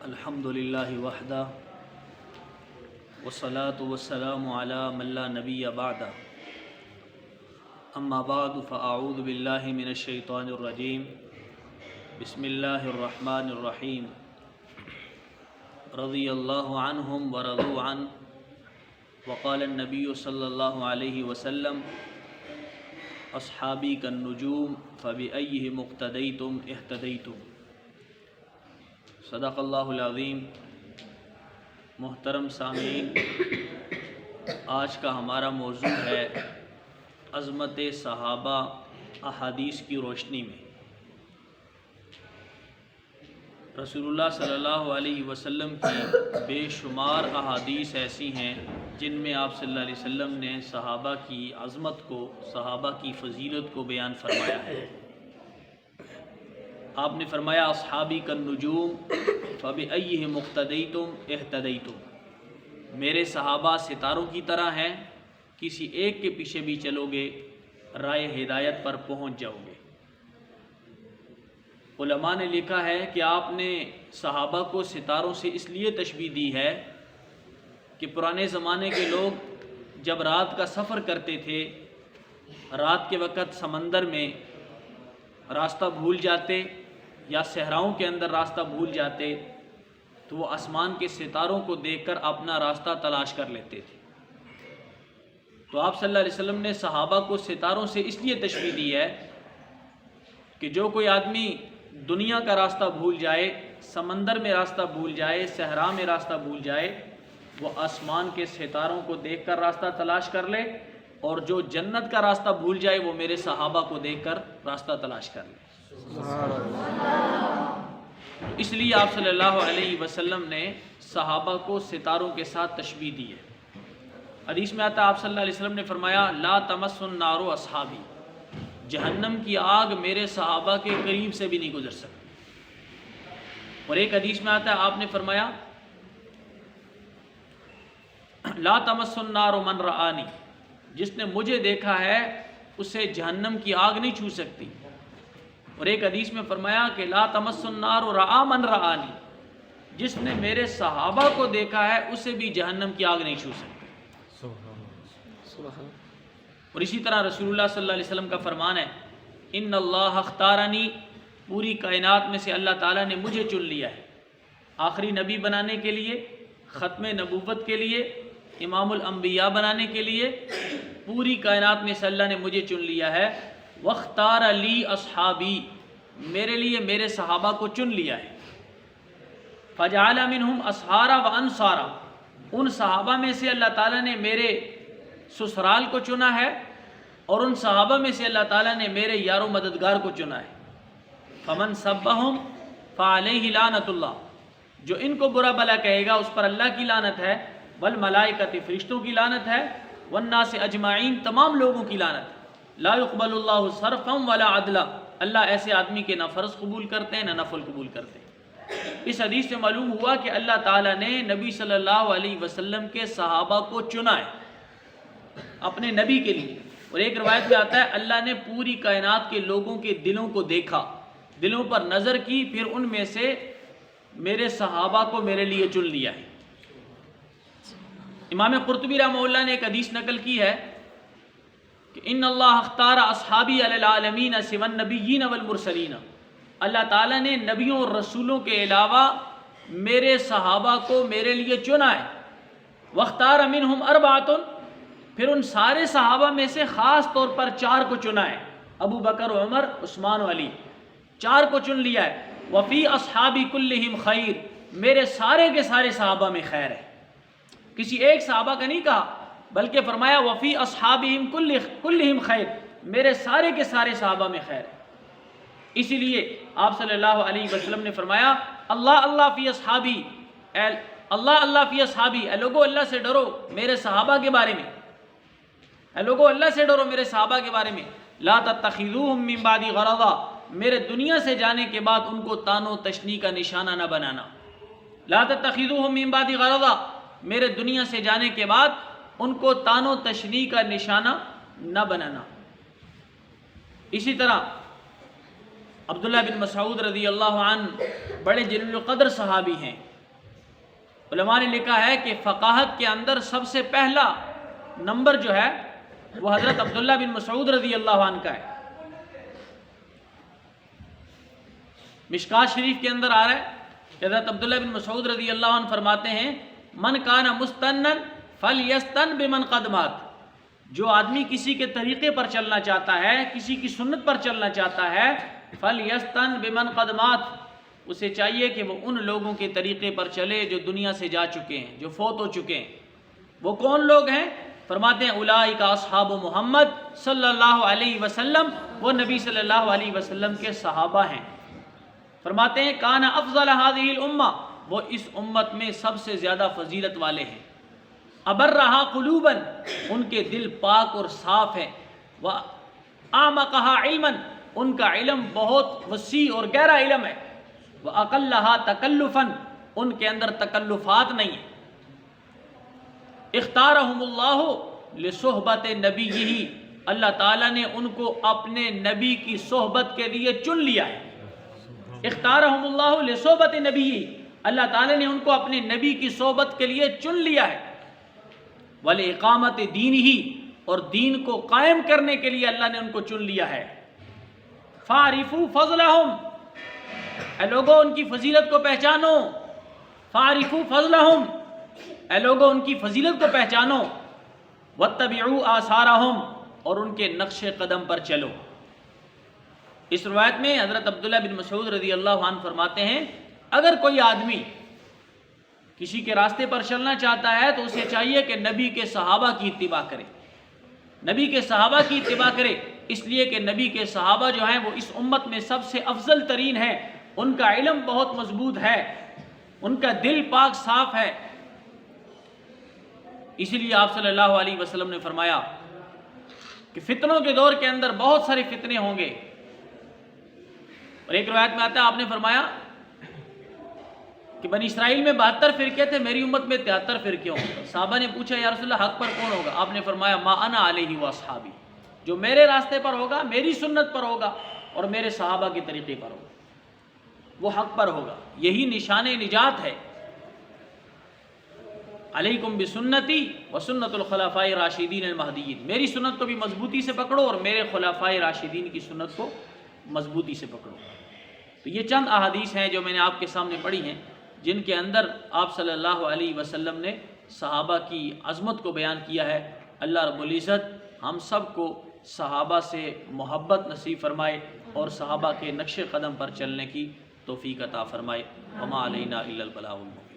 الحمد للہ وحدہ والصلاة والسلام علی من لا نبی بعدہ اما بعد فاعوذ باللہ من الشیطان الرجیم بسم اللہ الرحمن الرحیم رضی اللہ عنہم ورضوا عنہ وقال النبی صلی اللہ علیہ وسلم اصحابی کالنجوم فبأیہم اقتدیتم اہتدیتم۔ صدق اللہ العظیم۔ محترم سامعین، آج کا ہمارا موضوع ہے عظمت صحابہ احادیث کی روشنی میں۔ رسول اللہ صلی اللہ علیہ وسلم کی بے شمار احادیث ایسی ہیں جن میں آپ صلی اللہ علیہ وسلم نے صحابہ کی عظمت کو، صحابہ کی فضیلت کو بیان فرمایا ہے۔ آپ نے فرمایا اصحابی کالنجوم فبأیہم اقتدیتم اہتدیتم، میرے صحابہ ستاروں کی طرح ہیں، کسی ایک کے پیچھے بھی چلو گے رائے ہدایت پر پہنچ جاؤ گے۔ علماء نے لکھا ہے کہ آپ نے صحابہ کو ستاروں سے اس لیے تشبیہ دی ہے کہ پرانے زمانے کے لوگ جب رات کا سفر کرتے تھے، رات کے وقت سمندر میں راستہ بھول جاتے یا صحراؤں کے اندر راستہ بھول جاتے تو وہ آسمان کے ستاروں کو دیکھ کر اپنا راستہ تلاش کر لیتے تھے۔ تو آپ صلی اللہ علیہ وسلم نے صحابہ کو ستاروں سے اس لیے تشبیہ دی ہے کہ جو کوئی آدمی دنیا کا راستہ بھول جائے، سمندر میں راستہ بھول جائے، صحرا میں راستہ بھول جائے، وہ آسمان کے ستاروں کو دیکھ کر راستہ تلاش کر لے، اور جو جنت کا راستہ بھول جائے وہ میرے صحابہ کو دیکھ کر راستہ تلاش کر لے۔ اس لیے آپ صلی اللہ علیہ وسلم نے صحابہ کو ستاروں کے ساتھ تشبیہ دی ہے۔ حدیث میں آتا ہے آپ صلی اللہ علیہ وسلم نے فرمایا لا تمس النار اصحابی، جہنم کی آگ میرے صحابہ کے قریب سے بھی نہیں گزر سکتی۔ اور ایک حدیث میں آتا ہے آپ نے فرمایا لا تمس النار من رآنی، جس نے مجھے دیکھا ہے اسے جہنم کی آگ نہیں چھو سکتی۔ اور ایک حدیث میں فرمایا کہ لا تمس النار رآ من رآنی، جس نے میرے صحابہ کو دیکھا ہے اسے بھی جہنم کی آگ نہیں چھو سکتی۔ اور اسی طرح رسول اللہ صلی اللہ علیہ وسلم کا فرمان ہے ان اللہ اختارنی، پوری کائنات میں سے اللہ تعالیٰ نے مجھے چن لیا ہے آخری نبی بنانے کے لیے، ختم نبوت کے لیے، امام الانبیاء بنانے کے لیے، پوری کائنات میں سے اللہ نے مجھے چن لیا ہے۔ واختار لی اصحابی، میرے لیے میرے صحابہ کو چن لیا ہے۔ فجعل منہم اسحارا وانصارا، ان صحابہ میں سے اللہ تعالیٰ نے میرے سسرال کو چنا ہے، اور ان صحابہ میں سے اللہ تعالیٰ نے میرے یار و مددگار کو چنا ہے۔ فمن سبہم فعلیہ لعنت اللہ، جو ان کو برا بھلا کہے گا اس پر اللہ کی لعنت ہے، والملائکۃ، فرشتوں کی لعنت ہے، والناس اجمعین، تمام لوگوں کی لعنت ہے۔ لا يقبل اللہ صرفا ولا عدلا، اللہ ایسے آدمی کے نہ فرض قبول کرتے ہیں نہ نفل قبول کرتے ہیں۔ اس حدیث سے معلوم ہوا کہ اللہ تعالیٰ نے نبی صلی اللہ علیہ وسلم کے صحابہ کو چنا ہے اپنے نبی کے لیے۔ اور ایک روایت میں آتا ہے اللہ نے پوری کائنات کے لوگوں کے دلوں کو دیکھا، دلوں پر نظر کی، پھر ان میں سے میرے صحابہ کو میرے لیے چن لیا ہے۔ امام قرطبی رحمہ اللہ نے ایک حدیث نقل کی ہے کہ ان اللہ اختار اصحابی علی العالمین سوی النبیین والمرسلین، اللہ تعالیٰ نے نبیوں اور رسولوں کے علاوہ میرے صحابہ کو میرے لیے چنا ہے۔ واختار منہم اربعۃ، پھر ان سارے صحابہ میں سے خاص طور پر 4 کو چنا ہے، ابو بکر، عمر، عثمان و علی، 4 کو چن لیا ہے۔ وفی اصحابی کلہم خیر، میرے سارے کے سارے صحابہ میں خیر ہے، کسی ایک صحابہ کا نہیں کہا بلکہ فرمایا وفی اصحابہم کلہم خیر، میرے سارے کے سارے صحابہ میں خیر ہے۔ اسی لیے آپ صلی اللہ علیہ وسلم نے فرمایا اللہ اللہ فی اصحابی، اللہ اللہ فی اصحابی، اے لوگو اللہ سے ڈرو میرے صحابہ کے بارے میں، اے لوگو اللہ سے ڈرو میرے صحابہ کے بارے میں۔ لا تتخذوہم من بعدی غرضا، میرے دنیا سے جانے کے بعد ان کو تان و تشنیع کا نشانہ نہ بنانا۔ لا تتخذوہم من بعدی غرضا، میرے دنیا سے جانے کے بعد ان کو تان و تشنیع کا نشانہ نہ بنانا۔ اسی طرح عبداللہ بن مسعود رضی اللہ عنہ بڑے جلیل القدر صحابی ہیں، علماء نے لکھا ہے کہ فقاہت کے اندر سب سے پہلا نمبر جو ہے وہ حضرت عبداللہ بن مسعود رضی اللہ عنہ کا ہے۔ مشکات شریف کے اندر آ رہا ہے کہ حضرت عبداللہ بن مسعود رضی اللہ عنہ فرماتے ہیں من کان مستنن فلیستن بمن قد مات، جو آدمی کسی کے طریقے پر چلنا چاہتا ہے، کسی کی سنت پر چلنا چاہتا ہے، فلیستن بمن قد مات، اسے چاہیے کہ وہ ان لوگوں کے طریقے پر چلے جو دنیا سے جا چکے ہیں، جو فوت ہو چکے ہیں۔ وہ کون لوگ ہیں؟ فرماتے ہیں اولئک اصحاب محمد صلی اللہ علیہ وسلم، وہ نبی صلی اللہ علیہ وسلم کے صحابہ ہیں۔ فرماتے ہیں کان افضل هذه الامہ، وہ اس امت میں سب سے زیادہ فضیلت والے ہیں۔ ابرہا قلوبا، ان کے دل پاک اور صاف ہیں۔ واعمقها علما، ان کا علم بہت وسیع اور گہرا علم ہے۔ واقلها تکلفا، ان کے اندر تکلفات نہیں ہیں۔ اختارہم اللہ لصحبت نبیہ، اللہ تعالیٰ نے ان کو اپنے نبی کی صحبت کے لیے چن لیا ہے۔ اختارہم اللہ لصحبت نبیہ، اللہ تعالیٰ نے ان کو اپنے نبی کی صحبت کے لیے چن لیا ہے۔ ولاقامت دینہ، اور دین کو قائم کرنے کے لیے اللہ نے ان کو چن لیا ہے۔ فاعرفوا فضلہم، اے لوگوں ان کی فضیلت کو پہچانو۔ فاعرفوا فضلہم، اے لوگوں ان کی فضیلت کو پہچانو۔ واتبعوا آثارہم، اور ان کے نقش قدم پر چلو۔ اس روایت میں حضرت عبداللہ بن مسعود رضی اللہ عنہ فرماتے ہیں اگر کوئی آدمی کسی کے راستے پر چلنا چاہتا ہے تو اسے چاہیے کہ نبی کے صحابہ کی اتباع کرے، نبی کے صحابہ کی اتباع کرے، اس لیے کہ نبی کے صحابہ جو ہیں وہ اس امت میں سب سے افضل ترین ہیں۔ ان کا علم بہت مضبوط ہے، ان کا دل پاک صاف ہے۔ اسی لیے آپ صلی اللہ علیہ وسلم نے فرمایا کہ فتنوں کے دور کے اندر بہت سارے فتنے ہوں گے، اور ایک روایت میں آتا ہے آپ نے فرمایا کہ بنی اسرائیل میں 72 فرقے تھے، میری امت میں 73 فرقے ہوں گے۔ صحابہ نے پوچھا یا رسول اللہ حق پر کون ہوگا؟ آپ نے فرمایا ما انا علیہ واصحابی، جو میرے راستے پر ہوگا، میری سنت پر ہوگا اور میرے صحابہ کے طریقے پر ہوگا، وہ حق پر ہوگا۔ یہی نشان نجات ہے۔ علیکم بسنتی وسنت الخلفاء راشدین المہدیین، میری سنت کو بھی مضبوطی سے پکڑو اور میرے خلفاء راشدین کی سنت کو مضبوطی سے پکڑو۔ تو یہ چند احادیث ہیں جو میں نے آپ کے سامنے پڑھی ہیں، جن کے اندر آپ صلی اللہ علیہ وسلم نے صحابہ کی عظمت کو بیان کیا ہے۔ اللہ رب العزت ہم سب کو صحابہ سے محبت نصیب فرمائے اور صحابہ کے نقش قدم پر چلنے کی توفیق عطا فرمائے۔ وما علینا الا البلاغ المبین۔